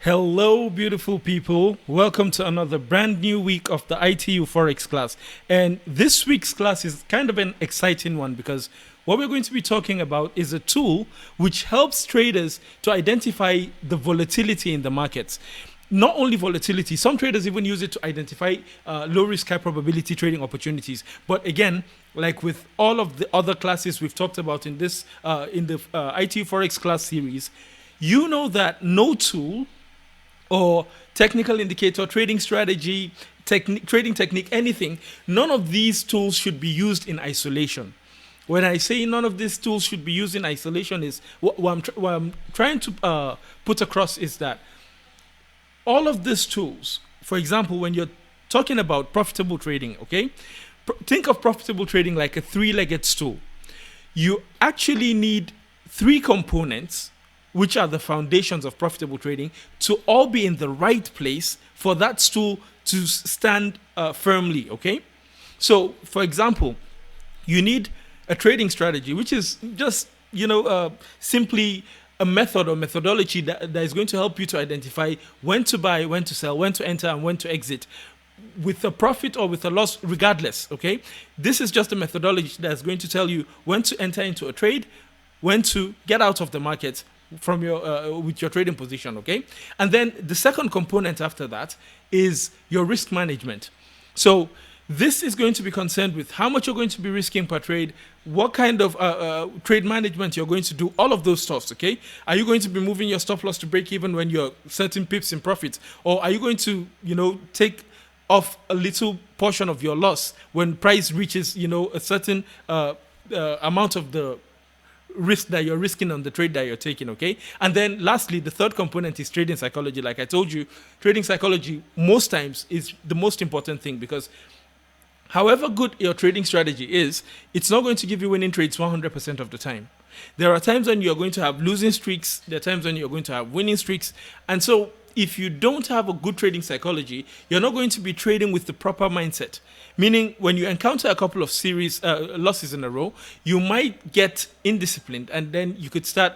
Hello, beautiful people. Welcome to another brand new week of the ITU Forex class. And this week's class is kind of an exciting one because what we're going to be talking about is a tool which helps traders to identify the volatility in the markets. Not only volatility, some traders even use it to identify low risk, high probability trading opportunities. But again, like with all of the other classes we've talked about in this in the ITU Forex class series, you know that no tool or technical indicator, trading strategy, trading technique, anything, none of these tools should be used in isolation. When I say none of these tools should be used in isolation, is what I'm trying to put across is that all of these tools, for example, when you're talking about profitable trading, okay, think of profitable trading like a three-legged stool. You actually need three components, which are the foundations of profitable trading, to all be in the right place for that stool to stand firmly, okay? So, for example, you need a trading strategy, which is just, simply a method or methodology that is going to help you to identify when to buy, when to sell, when to enter, and when to exit, with a profit or with a loss, regardless, okay? This is just a methodology that's going to tell you when to enter into a trade, when to get out of the market, from your with your trading position, okay? And then the second component after that is your risk management. So this is going to be concerned with how much you're going to be risking per trade, what kind of trade management you're going to do, all of those stuffs, okay? Are you going to be moving your stop loss to break even when you're certain pips in profit? Or are you going to, take off a little portion of your loss when price reaches, a certain amount of the risk that you're risking on the trade that you're taking, okay? And then lastly, the third component is trading psychology. Like I told you, trading psychology most times is the most important thing, because however good your trading strategy is, it's not going to give you winning trades 100% of the time. There are times when you're going to have losing streaks. There are times when you're going to have winning streaks. And so if you don't have a good trading psychology, you're not going to be trading with the proper mindset. Meaning, when you encounter a couple of series losses in a row, you might get indisciplined, and then you could start,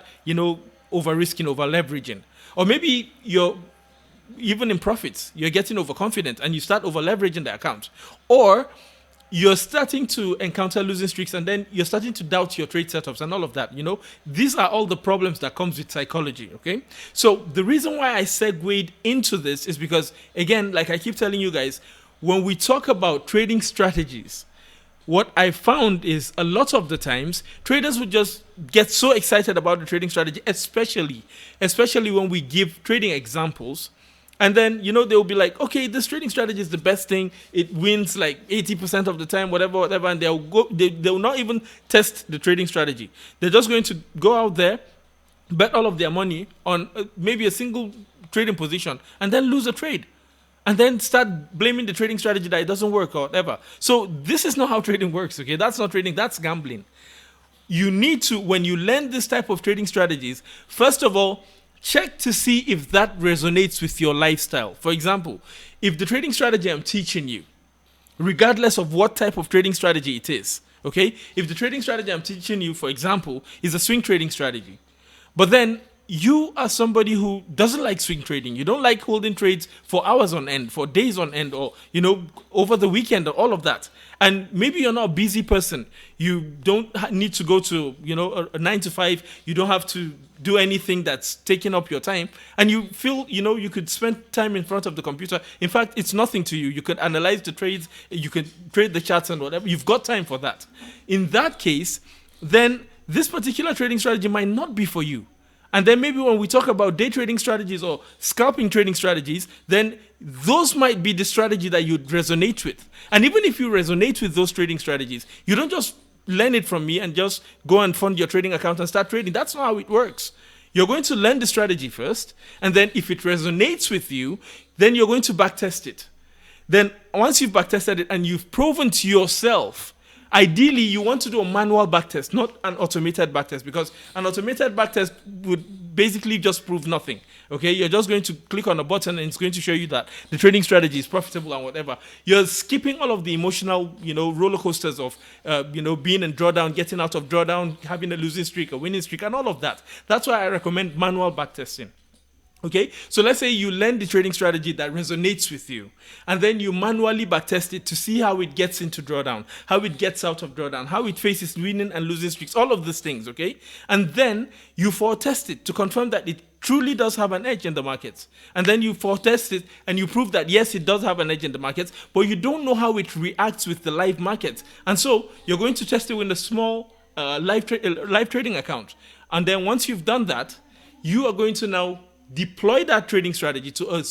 over risking, over leveraging. Or maybe you're even in profits, you're getting overconfident and you start over leveraging the account. Or you're starting to encounter losing streaks, and then you're starting to doubt your trade setups and all of that. These are all the problems that comes with psychology, okay? So the reason why I segued into this is because, again, like I keep telling you guys, when we talk about trading strategies, what I found is a lot of the times traders would just get so excited about the trading strategy, especially when we give trading examples. And then, they'll be like, okay, this trading strategy is the best thing. It wins like 80% of the time, whatever. And they'll not even test the trading strategy. They're just going to go out there, bet all of their money on maybe a single trading position, and then lose a trade. And then start blaming the trading strategy that it doesn't work or whatever. So this is not how trading works, okay? That's not trading, that's gambling. You need to, when you learn this type of trading strategies, first of all, check to see if that resonates with your lifestyle. For example, if the trading strategy I'm teaching you, regardless of what type of trading strategy it is, okay? If the trading strategy I'm teaching you, for example, is a swing trading strategy, but then you are somebody who doesn't like swing trading. You don't like holding trades for hours on end, for days on end, or, over the weekend, or all of that. And maybe you're not a busy person. You don't need to go to, a 9 to 5. You don't have to do anything that's taking up your time. And you feel, you could spend time in front of the computer. In fact, it's nothing to you. You could analyze the trades. You could trade the charts and whatever. You've got time for that. In that case, then this particular trading strategy might not be for you. And then maybe when we talk about day trading strategies or scalping trading strategies, then those might be the strategy that you'd resonate with. And even if you resonate with those trading strategies, you don't just learn it from me and just go and fund your trading account and start trading. That's not how it works. You're going to learn the strategy first, and then if it resonates with you, then you're going to backtest it. Then once you've backtested it and you've proven to yourself, ideally, you want to do a manual backtest, not an automated backtest, because an automated backtest would basically just prove nothing. Okay, you're just going to click on a button and it's going to show you that the trading strategy is profitable and whatever. You're skipping all of the emotional, roller coasters of, being in drawdown, getting out of drawdown, having a losing streak, a winning streak, and all of that. That's why I recommend manual backtesting. Okay, so let's say you learn the trading strategy that resonates with you, and then you manually backtest it to see how it gets into drawdown, how it gets out of drawdown, how it faces winning and losing streaks, all of these things, okay? And then you foretest it to confirm that it truly does have an edge in the markets. And then you foretest it and you prove that yes, it does have an edge in the markets, but you don't know how it reacts with the live markets. And so you're going to test it with a small live trading account. And then once you've done that, you are going to now deploy that trading strategy to a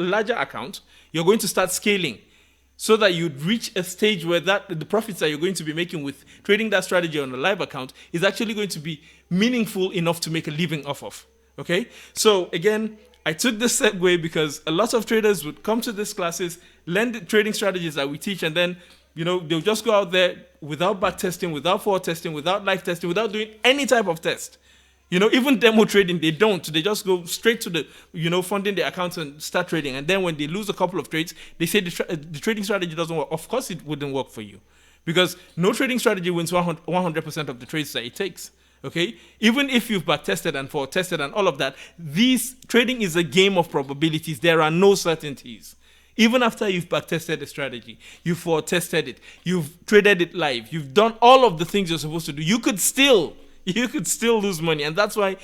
larger account. You're going to start scaling so that you'd reach a stage where the profits that you're going to be making with trading that strategy on a live account is actually going to be meaningful enough to make a living off of. Okay, so again, I took this segue because a lot of traders would come to these classes, learn the trading strategies that we teach, and then they'll just go out there without back testing, without forward testing, without live testing, without doing any type of test. Even demo trading, they don't. They just go straight to the, funding their accounts and start trading. And then when they lose a couple of trades, they say the trading strategy doesn't work. Of course, it wouldn't work for you because no trading strategy wins 100% of the trades that it takes. Okay, even if you've backtested and forward tested and all of that, trading is a game of probabilities. There are no certainties. Even after you've backtested the strategy, you've forward tested it, you've traded it live, you've done all of the things you're supposed to do, you could still lose money. And that's why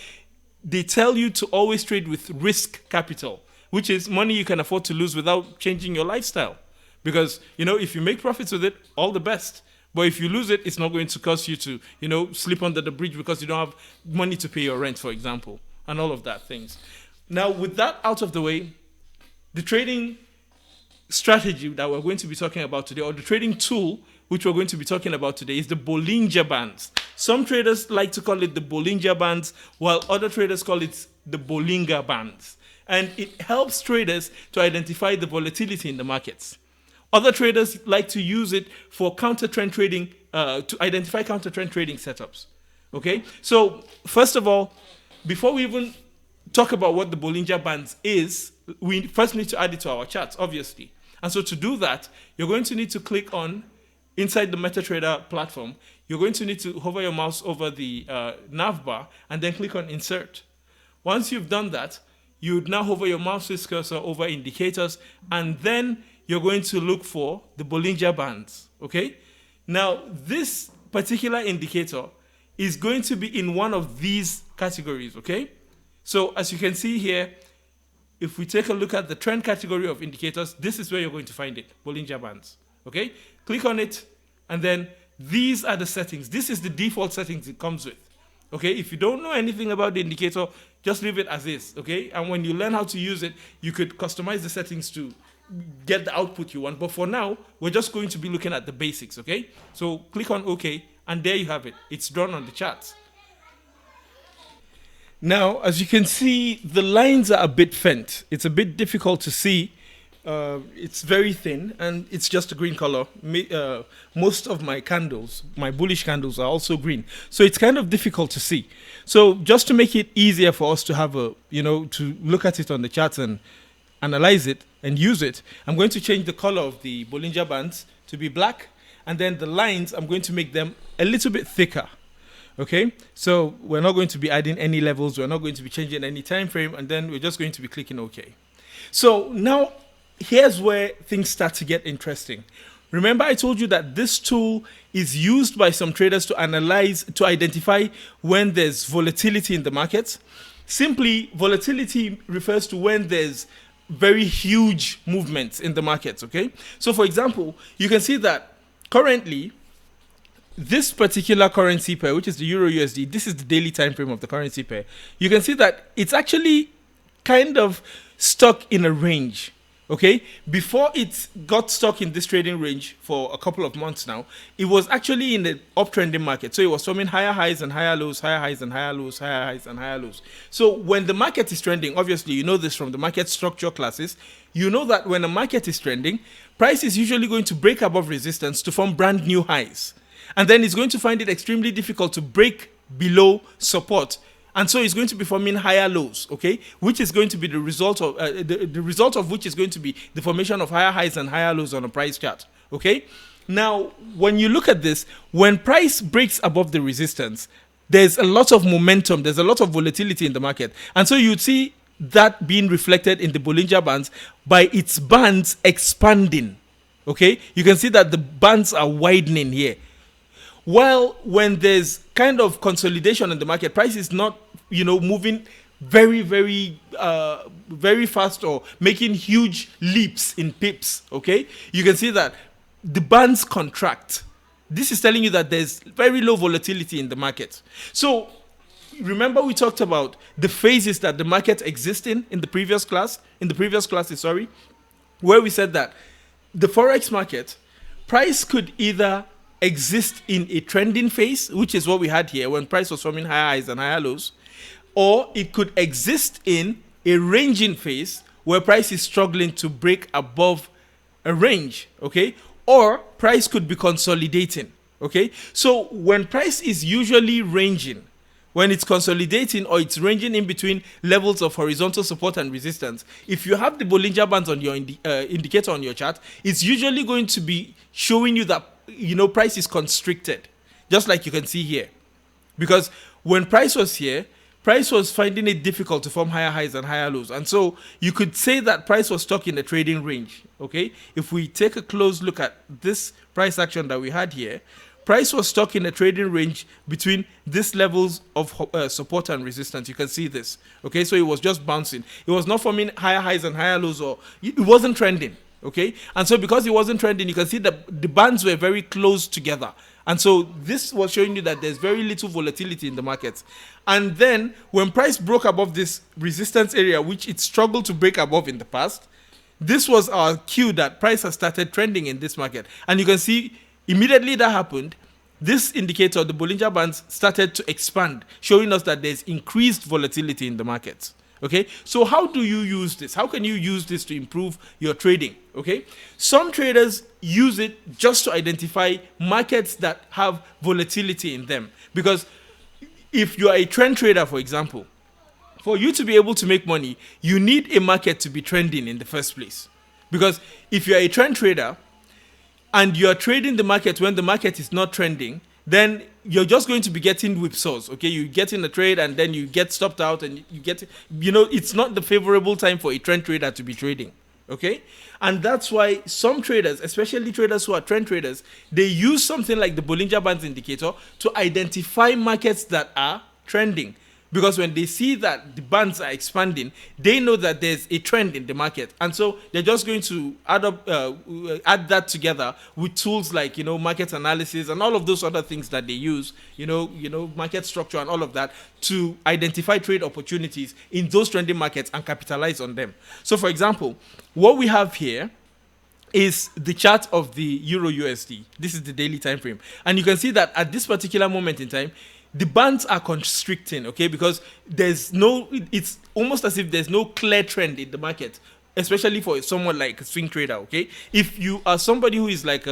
they tell you to always trade with risk capital, which is money you can afford to lose without changing your lifestyle. Because, if you make profits with it, all the best. But if you lose it, it's not going to cause you to, sleep under the bridge because you don't have money to pay your rent, for example, and all of that things. Now, with that out of the way, the trading strategy that we're going to be talking about today, or the trading tool which we're going to be talking about today, is the Bollinger Bands. Some traders like to call it the Bollinger Bands, while other traders call it the Bollinger Bands. And it helps traders to identify the volatility in the markets. Other traders like to use it for counter-trend trading, to identify counter-trend trading setups. Okay? So, first of all, before we even talk about what the Bollinger Bands is, we first need to add it to our charts, obviously. And so to do that, you're going to need to click on, inside the MetaTrader platform, you're going to need to hover your mouse over the nav bar and then click on Insert. Once you've done that, you would now hover your mouse's cursor over indicators, and then you're going to look for the Bollinger Bands, okay? Now, this particular indicator is going to be in one of these categories, okay? So, as you can see here, if we take a look at the trend category of indicators, this is where you're going to find it, Bollinger Bands, okay? Click on it, and then these are the settings. This is the default settings it comes with, okay? If you don't know anything about the indicator, just leave it as is, okay? And when you learn how to use it, you could customize the settings to get the output you want. But for now, we're just going to be looking at the basics, okay? So click on OK, and there you have it. It's drawn on the charts. Now, as you can see, the lines are a bit faint. It's a bit difficult to see. It's very thin, and it's just a green color. Most of my candles, my bullish candles, are also green. So it's kind of difficult to see. So just to make it easier for us to have to look at it on the charts and analyze it and use it, I'm going to change the color of the Bollinger Bands to be black, and then the lines, I'm going to make them a little bit thicker. Okay, so we're not going to be adding any levels, we're not going to be changing any time frame, and then we're just going to be clicking OK. So now here's where things start to get interesting. Remember, I told you that this tool is used by some traders to analyze, to identify when there's volatility in the markets. Simply, volatility refers to when there's very huge movements in the markets, okay? So for example, you can see that currently, this particular currency pair, which is the Euro USD, this is the daily time frame of the currency pair. You can see that it's actually kind of stuck in a range, okay? Before it got stuck in this trading range for a couple of months now, it was actually in the uptrending market. So it was forming higher highs and higher lows, higher highs and higher lows, higher highs and higher lows. So when the market is trending, obviously you know this from the market structure classes, you know that when a market is trending, price is usually going to break above resistance to form brand new highs. And then it's going to find it extremely difficult to break below support. And so it's going to be forming higher lows, okay, which is going to be the result of the result of which is going to be the formation of higher highs and higher lows on a price chart, okay. Now, when you look at this, when price breaks above the resistance, there's a lot of momentum, there's a lot of volatility in the market, and so you'd see that being reflected in the Bollinger Bands by its bands expanding. Okay, you can see that the bands are widening here. While when there's kind of consolidation in the market, price is not, moving very fast or making huge leaps in pips. Okay, you can see that the bands contract. This is telling you that there's very low volatility in the market. So remember we talked about the phases that the market exists in the previous class, where we said that the Forex market, price could either exist in a trending phase, which is what we had here when price was forming higher highs and higher lows, or it could exist in a ranging phase where price is struggling to break above a range, okay? Or price could be consolidating, okay? So when price is usually ranging, when it's consolidating or it's ranging in between levels of horizontal support and resistance, if you have the Bollinger Bands on your indicator on your chart, it's usually going to be showing you that, price is constricted, just like you can see here. Because when price was here, price was finding it difficult to form higher highs and higher lows. And so you could say that price was stuck in a trading range, okay? If we take a close look at this price action that we had here, price was stuck in a trading range between these levels of support and resistance. You can see this, okay? So it was just bouncing. It was not forming higher highs and higher lows, or it wasn't trending, okay? And so because it wasn't trending, you can see that the bands were very close together. And so this was showing you that there's very little volatility in the market. And then when price broke above this resistance area, which it struggled to break above in the past, this was our cue that price has started trending in this market. And you can see immediately that happened, this indicator, the Bollinger Bands, started to expand, showing us that there's increased volatility in the market. Okay, so how do you use this? How can you use this to improve your trading? Okay, some traders use it just to identify markets that have volatility in them. Because if you are a trend trader, for example, for you to be able to make money, you need a market to be trending in the first place. Because if you are a trend trader and you are trading the market when the market is not trending, then you're just going to be getting whipsaws, okay? You get in a trade and then you get stopped out and you get, it's not the favorable time for a trend trader to be trading, okay? And that's why some traders, especially traders who are trend traders, they use something like the Bollinger Bands indicator to identify markets that are trending. Because when they see that the bands are expanding, they know that there's a trend in the market. And so they're just going to add that together with tools like, market analysis and all of those other things that they use, market structure and all of that to identify trade opportunities in those trending markets and capitalize on them. So for example, what we have here is the chart of the Euro USD. This is the daily time frame. And you can see that at this particular moment in time, the bands are constricting, okay, because it's almost as if there's no clear trend in the market, especially for someone like a swing trader, okay? If you are somebody who is like,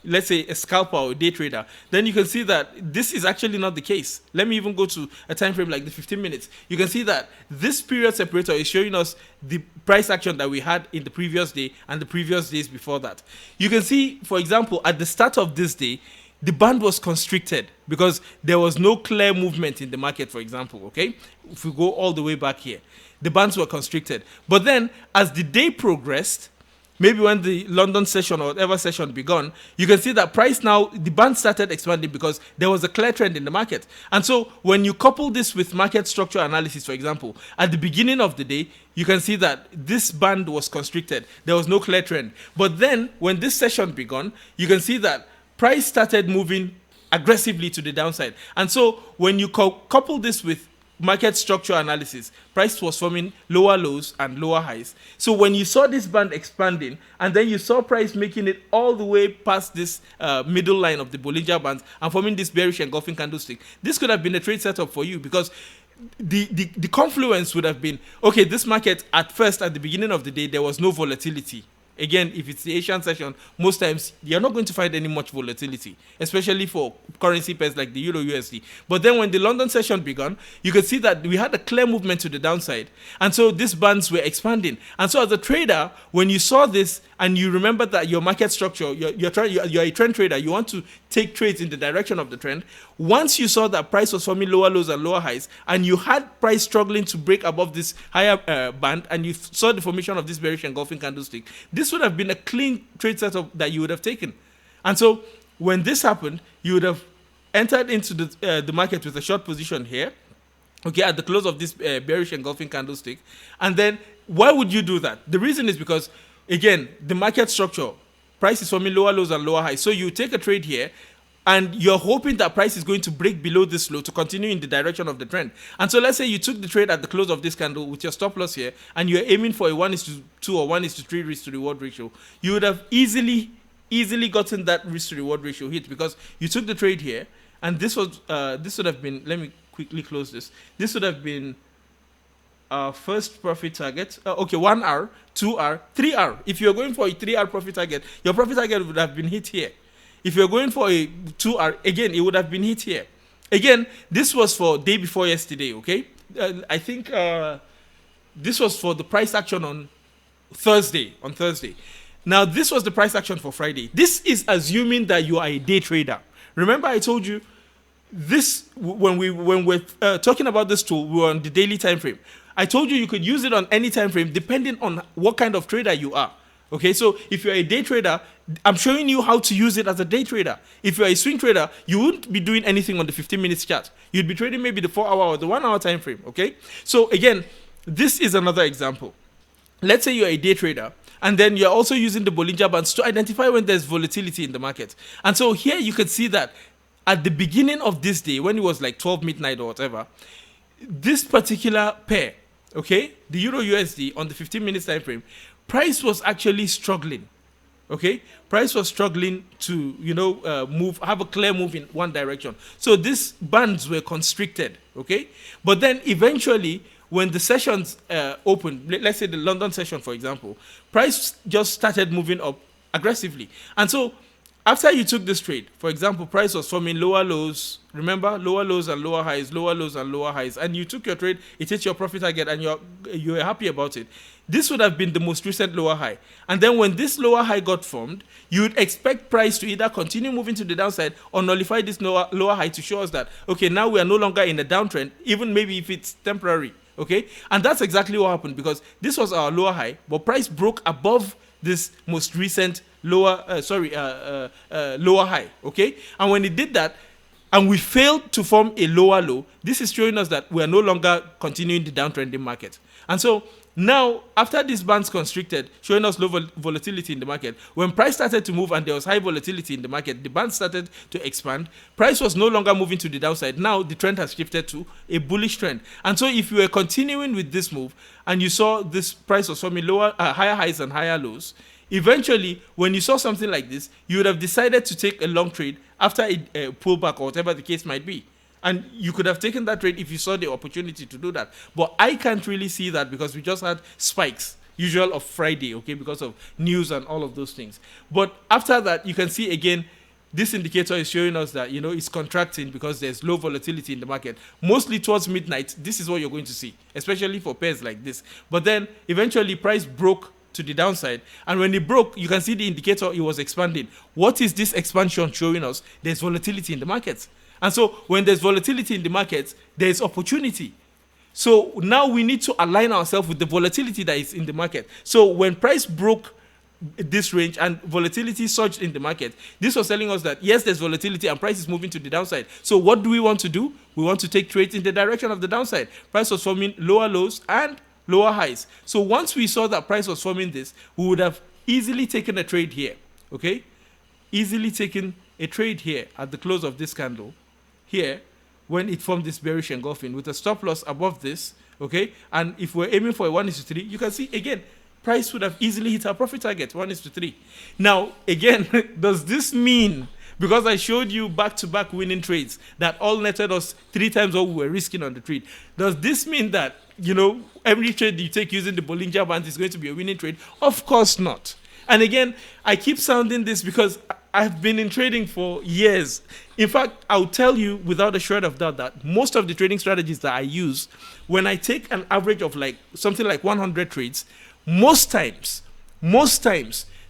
let's say, a scalper or a day trader, then you can see that this is actually not the case. Let me even go to a time frame like the 15 minutes. You can see that this period separator is showing us the price action that we had in the previous day and the previous days before that. You can see, for example, at the start of this day, the band was constricted because there was no clear movement in the market, for example, okay? If we go all the way back here, the bands were constricted. But then, as the day progressed, maybe when the London session or whatever session began, you can see that price now, the band started expanding because there was a clear trend in the market. And so, when you couple this with market structure analysis, for example, at the beginning of the day, you can see that this band was constricted. There was no clear trend. But then, when this session began, you can see that price started moving aggressively to the downside. And so when you couple this with market structure analysis, price was forming lower lows and lower highs. So when you saw this band expanding and then you saw price making it all the way past this middle line of the Bollinger Bands and forming this bearish engulfing candlestick, this could have been a trade setup for you because the confluence would have been, okay, this market at first, at the beginning of the day, there was no volatility. Again, if it's the Asian session, most times you're not going to find any much volatility, especially for currency pairs like the Euro USD. But then when the London session began, you could see that we had a clear movement to the downside. And so these bands were expanding. And so as a trader, when you saw this and you remember that your market structure, you're a trend trader, you want to take trades in the direction of the trend. Once you saw that price was forming lower lows and lower highs, and you had price struggling to break above this higher band, and you saw the formation of this bearish engulfing candlestick, this would have been a clean trade setup that you would have taken. And so when this happened, you would have entered into the market with a short position here, okay, at the close of this bearish engulfing candlestick. And then why would you do that? The reason is because, again, the market structure, price is forming lower lows and lower highs. So you take a trade here, and you're hoping that price is going to break below this low to continue in the direction of the trend. And so let's say you took the trade at the close of this candle with your stop loss here, and you're aiming for a 1:2 or 1:3 risk to reward ratio. You would have easily gotten that risk to reward ratio hit, because you took the trade here, and this would have been, let me quickly close this. This would have been our first profit target. Okay, 1 hour, 2 hour, 3 hour. If you're going for a 3 hour profit target, your profit target would have been hit here. If you're going for a 2 hour, again, it would have been hit here. Again, this was for day before yesterday, okay? I think this was for the price action on Thursday. Now, this was the price action for Friday. This is assuming that you are a day trader. Remember, I told you this when we're talking about this tool, we were on the daily time frame. I told you could use it on any time frame depending on what kind of trader you are. Okay, so if you're a day trader, I'm showing you how to use it as a day trader. If you're a swing trader, you wouldn't be doing anything on the 15-minute chart. You'd be trading maybe the 4 hour or the 1 hour time frame. Okay, so again, this is another example. Let's say you're a day trader, and then you're also using the Bollinger Bands to identify when there's volatility in the market. And so here you could see that at the beginning of this day, when it was like 12 midnight or whatever, this particular pair, okay, the Euro USD on the 15-minute time frame, price was actually struggling. Okay, price was struggling to have a clear move in one direction. So these bands were constricted. Okay, but then eventually, when the sessions opened, let's say the London session, for example, price just started moving up aggressively. And so after you took this trade, for example, price was forming lower lows. Remember, lower lows and lower highs, lower lows and lower highs. And you took your trade, it hit your profit target, and you're happy about it. This would have been the most recent lower high. And then when this lower high got formed, you would expect price to either continue moving to the downside or nullify this lower high to show us that, okay, now we are no longer in a downtrend, even maybe if it's temporary. Okay, and that's exactly what happened, because this was our lower high, but price broke above this most recent lower high. Okay, and when it did that, and we failed to form a lower low, this is showing us that we are no longer continuing the downtrending market. And so now, after these bands constricted, showing us low volatility in the market, when price started to move and there was high volatility in the market, the band started to expand. Price was no longer moving to the downside. Now the trend has shifted to a bullish trend. And so if you were continuing with this move and you saw this price was forming higher highs and higher lows, eventually, when you saw something like this, you would have decided to take a long trade after a pullback or whatever the case might be. And you could have taken that trade if you saw the opportunity to do that. But I can't really see that, because we just had spikes, usual of Friday, okay, because of news and all of those things. But after that, you can see again, this indicator is showing us that, it's contracting because there's low volatility in the market. Mostly towards midnight, this is what you're going to see, especially for pairs like this. But then eventually price broke to the downside, and when it broke, you can see the indicator, it was expanding. What is this expansion showing us? There's volatility in the markets. And so when there's volatility in the markets, there's opportunity. So now we need to align ourselves with the volatility that is in the market. So when price broke this range and volatility surged in the market, this was telling us that yes, there's volatility and price is moving to the downside. So what do we want to do? We want to take trades in the direction of the downside. Price was forming lower lows and lower highs. So once we saw that price was forming this, we would have easily taken a trade here. Okay? Easily taken a trade here at the close of this candle. Here, when it formed this bearish engulfing with a stop loss above this, okay, and if we're aiming for a 1:3, you can see again, price would have easily hit our profit target, 1:3. Now, again, does this mean, because I showed you back-to-back winning trades that all netted us 3 times what we were risking on the trade, does this mean that, every trade you take using the Bollinger Bands is going to be a winning trade? Of course not. And again, I keep sounding this because I've been in trading for years. In fact, I'll tell you without a shred of doubt that most of the trading strategies that I use, when I take an average of something like 100 trades, most times,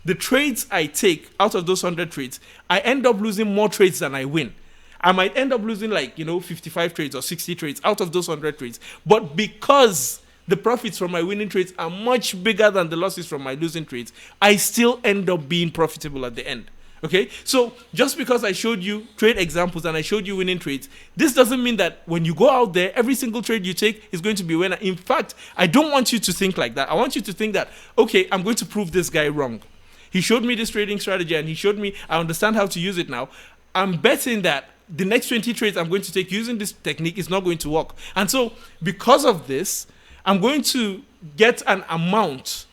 the trades I take out of those 100 trades, I end up losing more trades than I win. I might end up losing 55 trades or 60 trades out of those 100 trades. But because the profits from my winning trades are much bigger than the losses from my losing trades, I still end up being profitable at the end. Okay, so just because I showed you trade examples and I showed you winning trades, this doesn't mean that when you go out there, every single trade you take is going to be a winner. In fact, I don't want you to think like that. I want you to think that, okay, I'm going to prove this guy wrong. He showed me this trading strategy and he showed me I understand how to use it now. I'm betting that the next 20 trades I'm going to take using this technique is not going to work. And so because of this, I'm going to get an amount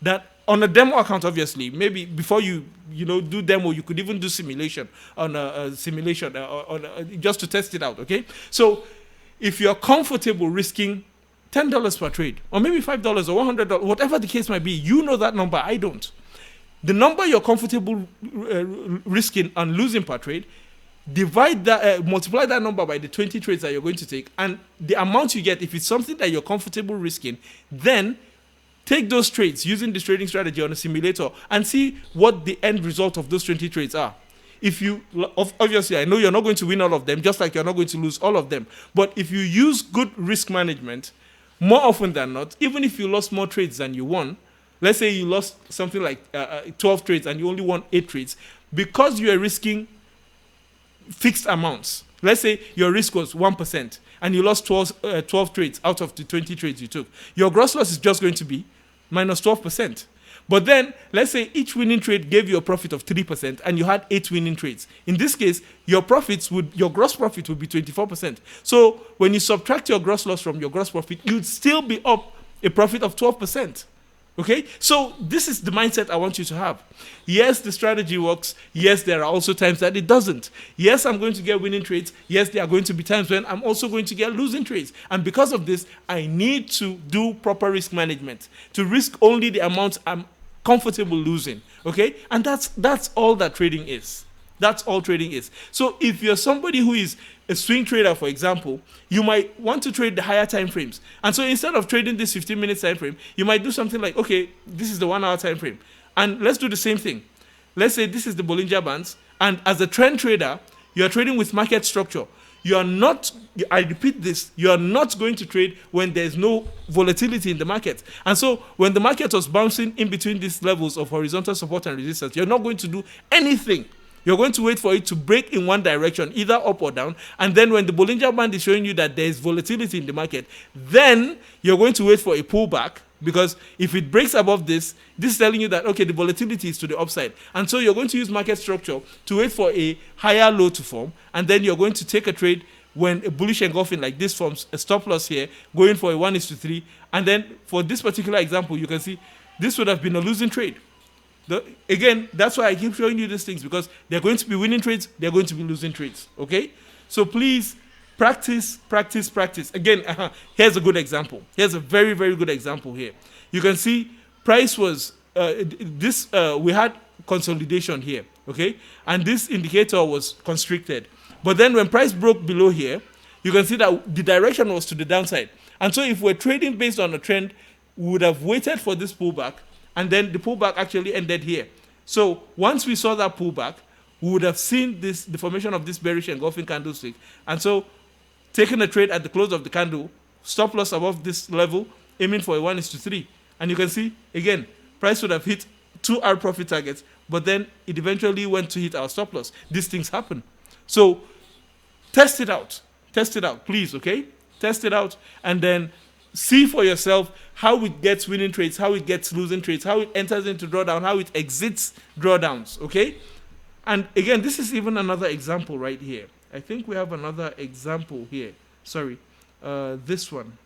that on a demo account, obviously, maybe before you do demo, you could even do simulation on a simulation just to test it out, okay? So if you're comfortable risking $10 per trade, or maybe $5 or $100, whatever the case might be, you know that number, I don't. The number you're comfortable risking and losing per trade, divide that, multiply that number by the 20 trades that you're going to take, and the amount you get, if it's something that you're comfortable risking, then take those trades using this trading strategy on a simulator and see what the end result of those 20 trades are. If you, obviously, I know you're not going to win all of them, just like you're not going to lose all of them. But if you use good risk management, more often than not, even if you lost more trades than you won, let's say you lost something like 12 trades and you only won 8 trades, because you are risking fixed amounts. Let's say your risk was 1% and you lost 12 trades out of the 20 trades you took. Your gross loss is just going to be minus 12%. But then, let's say each winning trade gave you a profit of 3% and you had 8 winning trades. In this case, your gross profit would be 24%. So when you subtract your gross loss from your gross profit, you'd still be up a profit of 12%. Okay, so this is the mindset I want you to have. Yes, the strategy works. Yes, there are also times that it doesn't. Yes, I'm going to get winning trades. Yes, there are going to be times when I'm also going to get losing trades. And because of this, I need to do proper risk management to risk only the amount I'm comfortable losing. Okay, and that's all that trading is. That's all trading is. So if you're somebody who is a swing trader, for example, you might want to trade the higher time frames. And so instead of trading this 15-minute time frame, you might do something like, okay, this is the 1 hour time frame. And let's do the same thing. Let's say this is the Bollinger Bands. And as a trend trader, you are trading with market structure. You are not, I repeat this, you are not going to trade when there's no volatility in the market. And so when the market was bouncing in between these levels of horizontal support and resistance, you're not going to do anything. You're going to wait for it to break in one direction, either up or down. And then when the Bollinger Band is showing you that there is volatility in the market, then you're going to wait for a pullback, because if it breaks above this is telling you that, okay, the volatility is to the upside. And so you're going to use market structure to wait for a higher low to form. And then you're going to take a trade when a bullish engulfing like this forms a stop loss here, going for a 1:3. And then for this particular example, you can see this would have been a losing trade. Again, that's why I keep showing you these things, because they're going to be winning trades, they're going to be losing trades, okay? So please practice, practice, practice. Again, here's a good example. Here's a very, very good example here. You can see price was, we had consolidation here, okay? And this indicator was constricted. But then when price broke below here, you can see that the direction was to the downside. And so if we're trading based on a trend, we would have waited for this pullback, and then the pullback actually ended here. So once we saw that pullback, we would have seen the formation of this bearish engulfing candlestick. And so taking a trade at the close of the candle, stop loss above this level, aiming for a 1:3. And you can see, again, price would have hit 2 hour profit targets, but then it eventually went to hit our stop loss. These things happen. So test it out. Test it out, please, okay? Test it out, and then see for yourself how it gets winning trades, how it gets losing trades, how it enters into drawdown, how it exits drawdowns, okay? And again, this is even another example right here. I think we have another example here. Sorry, this one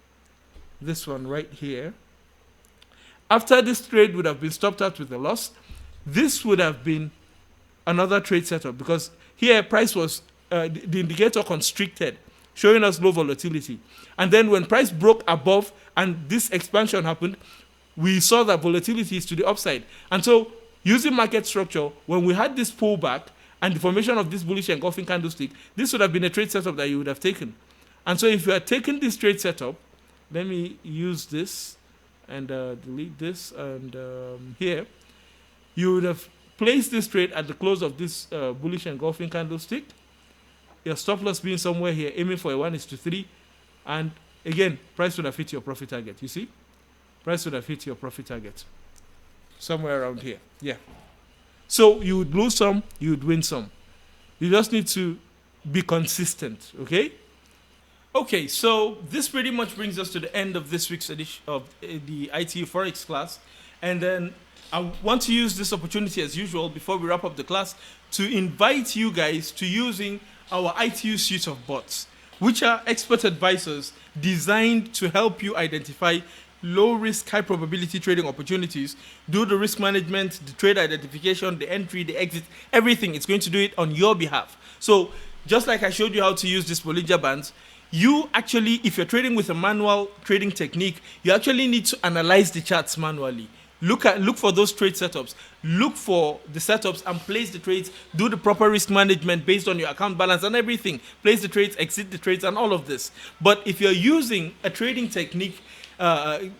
right here. After this trade would have been stopped out with a loss, this would have been another trade setup, because here price was, the indicator constricted, showing us low volatility. And then when price broke above and this expansion happened, we saw that volatility is to the upside. And so using market structure, when we had this pullback and the formation of this bullish engulfing candlestick, this would have been a trade setup that you would have taken. And so if you had taken this trade setup, let me use this and delete this, and here. You would have placed this trade at the close of this bullish engulfing candlestick. Your stop loss being somewhere here, aiming for a 1:3. And again, price would have hit your profit target. You see? Price would have hit your profit target. Somewhere around here. Yeah. So you would lose some, you would win some. You just need to be consistent, okay? Okay, so this pretty much brings us to the end of this week's edition of the ITU Forex class. And then I want to use this opportunity as usual before we wrap up the class to invite you guys to using our ITU suite of bots, which are expert advisors designed to help you identify low risk, high probability trading opportunities, do the risk management, the trade identification, the entry, the exit, everything. It's going to do it on your behalf. So just like I showed you how to use this Bollinger Bands, you actually, if you're trading with a manual trading technique, you actually need to analyze the charts manually. Look for those trade setups. Look for the setups and place the trades. Do the proper risk management based on your account balance and everything. Place the trades, exit the trades, and all of this. But if you're using a trading technique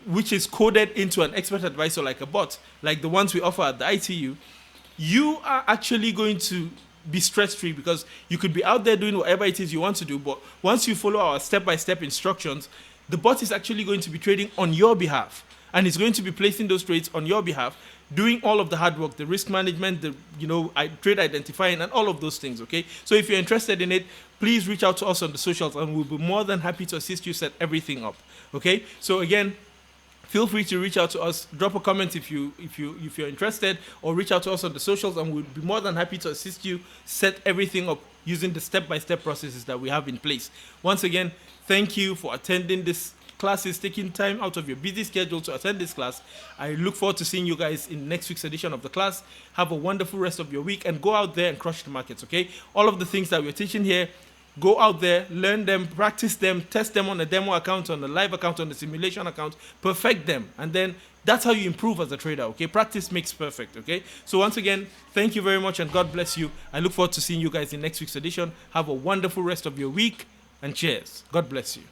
which is coded into an expert advisor like a bot, like the ones we offer at the ITU, you are actually going to be stress-free because you could be out there doing whatever it is you want to do, but once you follow our step-by-step instructions, the bot is actually going to be trading on your behalf, and it's going to be placing those trades on your behalf, doing all of the hard work, the risk management, the trade identifying, and all of those things. Okay, so if you're interested in it, please reach out to us on the socials, and we'll be more than happy to assist you set everything up. Okay, so again, feel free to reach out to us, drop a comment if you're interested, or reach out to us on the socials, and we'll be more than happy to assist you set everything up using the step-by-step processes that we have in place. Once again, thank you for attending this classes, taking time out of your busy schedule to attend this class. I look forward to seeing you guys in next week's edition of the class. Have a wonderful rest of your week and go out there and crush the markets, okay? All of the things that we're teaching here, go out there, learn them, practice them, test them on a demo account, on a live account, on the simulation account, perfect them. And then that's how you improve as a trader, okay? Practice makes perfect, okay? So once again, thank you very much and God bless you. I look forward to seeing you guys in next week's edition. Have a wonderful rest of your week and cheers. God bless you.